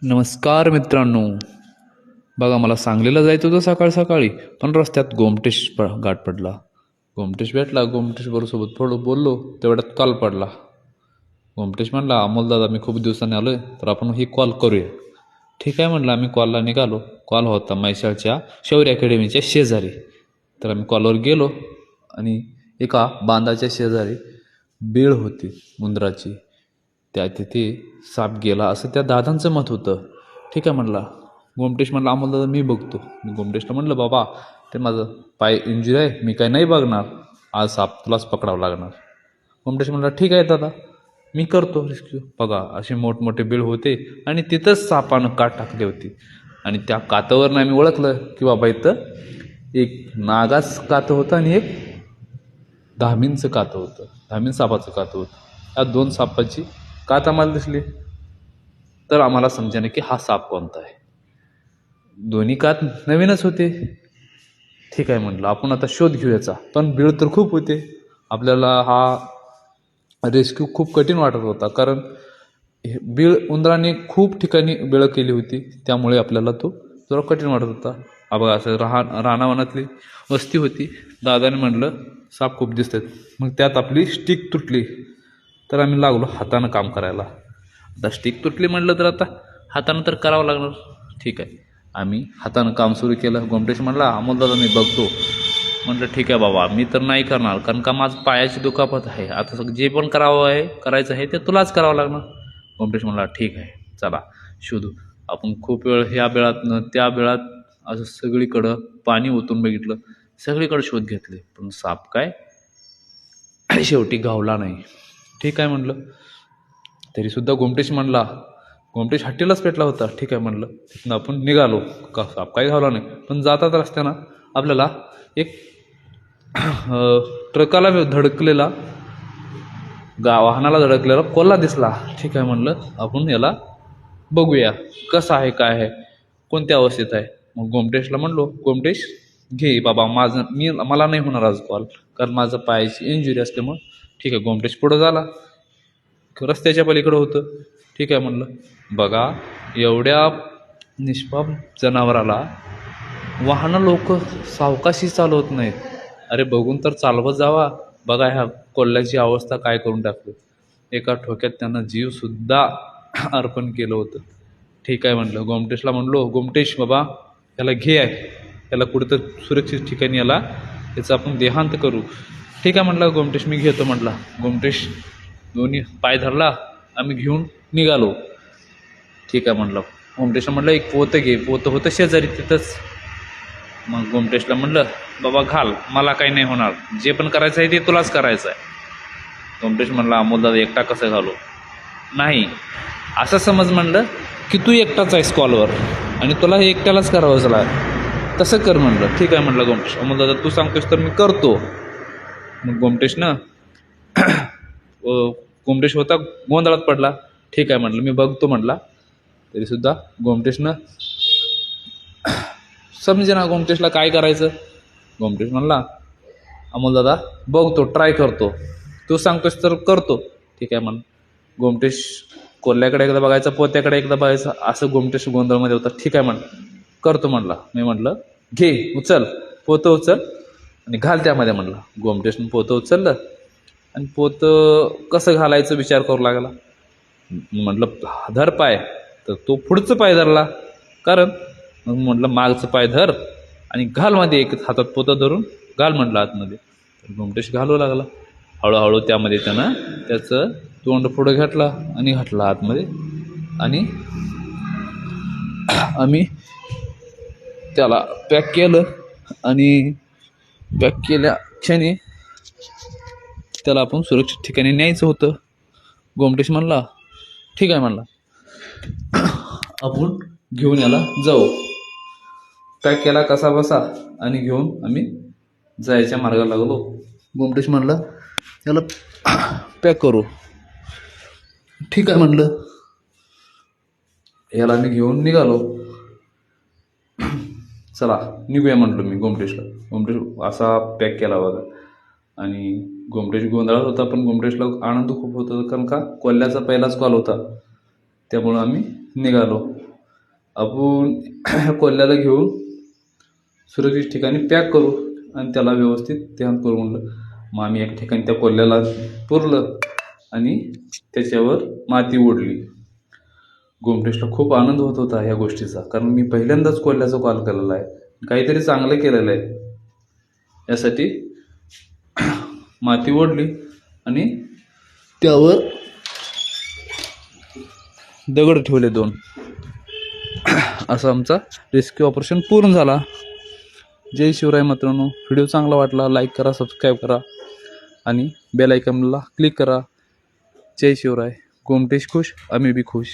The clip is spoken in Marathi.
नमस्कार मित्रांनो. बघा, मला सांगलीला जायचं होतं सकाळ सकाळी, पण रस्त्यात गाठ पडला. गोमटेश भेटला. गोमटेशबरोबर सोबत थोडं बोललो, तेवढ्यात कॉल पडला. गोमटेश म्हणला, अमोल दादा मी खूप दिवसांनी आलोय, तर आपण ही कॉल करूया. ठीक आहे म्हणलं. आम्ही कॉलला निघालो. कॉल होता म्हैसाळच्या शौर्य अकॅडमीच्या शेजारी. तर आम्ही कॉलवर गेलो आणि एका बांधाच्या शेजारी बेळ होती उंदराची. त्या तिथे साप गेला असं त्या दादांचं मत होतं. ठीक आहे म्हणला. गोमटेश म्हणला, अमोल दादा मी बघतो. मी गोमटेशला म्हणलं, बाबा ते माझं पाय इंजुरी आहे, मी काय नाही बघणार, आज साप तुलाच पकडावं लागणार. गोमटेश म्हणला, ठीक आहे दादा, मी करतो रेस्क्यू. बघा, असे मोठमोठे बिळ होते आणि तिथंच सापानं काट टाकली होती. आणि त्या कातावरनं आम्ही ओळखलं की बाबा इथं एक नागाचं कातं होतं आणि एक धामींचं कातं होतं, धामीन सापाचं कातं होतं. या दोन सापाची कात आम्हाला दिसली, तर आम्हाला समजेना की हा साप कोणता आहे. दोन्ही कात नवीनच होते. ठीक आहे म्हटलं, आपण आता शोध घेऊ याचा. पण बिळ तर खूप होते. आपल्याला हा रेस्क्यू खूप कठीण वाटत होता, कारण बिळ उंदराने खूप ठिकाणी बिळं केली होती, त्यामुळे आपल्याला तो जरा कठीण वाटत होता. बघा, असं रानावनातली वस्ती होती. दादाने म्हटलं, साप खूप दिसतात. मग त्यात आपली स्टिक तुटली, तर आम्ही लागलो हातानं काम करायला. आता स्टिक तुटली म्हटलं तर आता हातानं तर करावं लागणार. ठीक आहे, आम्ही हातानं काम सुरू केलं. गोमटेश म्हणला, अमोल दादा मी बघतो. म्हटलं, ठीक आहे बाबा, मी तर नाही करणार, कारण का माझं पायाची दुखापत आहे. आता जे पण करायचं आहे ते तुलाच करावं लागणार. गोमटेश म्हणला, ठीक आहे, चला शोधू. आपण खूप वेळ ह्या बेळातनं त्या बेळात असं सगळीकडं पाणी ओतून बघितलं, सगळीकडे शोध घेतले, पण साप काय शेवटी गावला नाही. ठीक आहे म्हणलं. तरीसुद्धा गोमटेश म्हणला, गोमटेश हट्टीलाच पेटला होता. ठीक आहे म्हणलं. तिथून आपण निघालो. का साप काही घावला नाही, पण जातात रस्त्यानं आपल्याला एक ट्रकाला धडकलेला वाहनाला धडकलेला कोल्हा दिसला. ठीक आहे म्हणलं, आपण याला बघूया कसं आहे, काय आहे, कोणत्या अवस्थेत आहे. मग गोमटेशला म्हणलो, गोमटेश घे बाबा, मला नाही होणार आज कॉल, कारण माझं पायाची इंजुरी असल्यामुळं. ठीक आहे. गोमटेश पुढं झाला, रस्त्याच्या पलीकडं होतं. ठीक आहे म्हणलं. बघा, एवढ्या निष्पाप जनावराला वाहनं लोक सावकाशी चालवत नाहीत. अरे बघून तर चालवत जावा. बघा ह्या कोल्ह्याची अवस्था काय करून टाकली. एका ठोक्यात त्यानं जीवसुद्धा अर्पण केलं होतं. ठीक आहे म्हणलं. गोमटेशला म्हणलो, गोमटेश बाबा याला घे आहे, याला कुठं सुरक्षित ठिकाणी याचा आपण देहांत करू. ठीक आहे म्हटलं. गोमटेश मी घेतो म्हटला. गोमटेश दोन्ही पाय धरला, आम्ही घेऊन निघालो. ठीक आहे म्हटलं. गोमटेशला म्हटलं, एक पोतं घे. पोतं होतं शेजारी तिथंच. मग गोमटेशला म्हटलं, बाबा घाल, मला काही नाही होणार, जे पण करायचं आहे ते तुलाच करायचं आहे. गोमटेश म्हणला, अमोल दादा एकटा कसं घालू. नाही, असं समज म्हणलं की तू एकटाच आहेस कॉलवर आणि तुला हे एकट्यालाच करावं झाला, तसं कर म्हणलं. ठीक आहे म्हटलं गोमटेश. अमोल दादा तू सांगतोस तर मी करतो. मग गोमटेश ना गोमटेश होता गोंधळात पडला. ठीक आहे म्हटलं, मी बघतो म्हटला. तरीसुद्धा गोमटेशनं समजे ना गोमटेशला काय करायचं. गोमटेश म्हणला, अमोल दादा बघतो, ट्राय करतो, तू सांगतोस तर करतो. ठीक आहे म्हण. गोमटेश कोल्ह्याकडे एकदा बघायचा, पोत्याकडे एकदा बघायचं, असं गोमटेश गोंधळमध्ये होता. ठीक आहे म्हण, करतो म्हणला. मी म्हटलं, घे, उचल, पोतं उचल आणि घाल त्यामध्ये म्हणला. गोमटेशनं पोतं उचललं आणि पोतं कसं घालायचं विचार करू लागला. म्हटलं, धर पाय, तर तो पुढचं पाय धरला. कारण मग म्हटलं, मागचं पाय धर आणि घाल मध्ये, एक हातात पोतं धरून घाल म्हटलं आतमध्ये. तर गोमटेश घालू लागला. हळूहळू त्यामध्ये त्यानं त्याचं तोंड पुढं घातला आणि घातला आतमध्ये. आणि आम्ही त्याला पॅक केलं आणि पॅक केल्या क्षणी त्याला आपण सुरक्षित ठिकाणी न्यायचं होतं. गोमटेश म्हणला, ठीक आहे म्हणला, आपण घेऊन याला जाऊ. पॅक केला कसा बसा आणि घेऊन आम्ही जायच्या मार्गाला लागलो. गोमटेश म्हणला, याला पॅक करू. ठीक आहे म्हणलं. याला मी घेऊन निघालो. चला निघूया म्हटलं मी गोमटेशला. गोमटेश असा पॅक केला बघा. आणि गोमटेश गोंधळात होता, पण गोमटेशला आनंद खूप होता, कारण का कोल्ह्याचा पहिलाच कॉल होता. त्यामुळं आम्ही निघालो. आपण कोल्ह्याला घेऊन सुरक्षित ठिकाणी पॅक करू आणि त्याला व्यवस्थित ध्यान करू म्हणलं. मग आम्ही एक ठिकाणी त्या कोल्ह्याला पुरलं आणि त्याच्यावर माती ओढली. गोमटेशला खूप आनंद होत होता ह्या गोष्टीचा, कारण मी पहिल्यांदाच कोल्ह्याचा कॉल केलेला आहे, काहीतरी चांगलं केलेलं आहे. यासाठी माती ओढली आणि त्यावर दगड ठेवले 2. असं आमचा रेस्क्यू ऑपरेशन पूर्ण झाला. जय शिवराय मित्रांनो. व्हिडिओ चांगला वाटला लाईक करा, सबस्क्राईब करा आणि बेल आयकॉनला क्लिक करा. जय शिवराय. गोमटेश खुश, आम्ही बी खुश.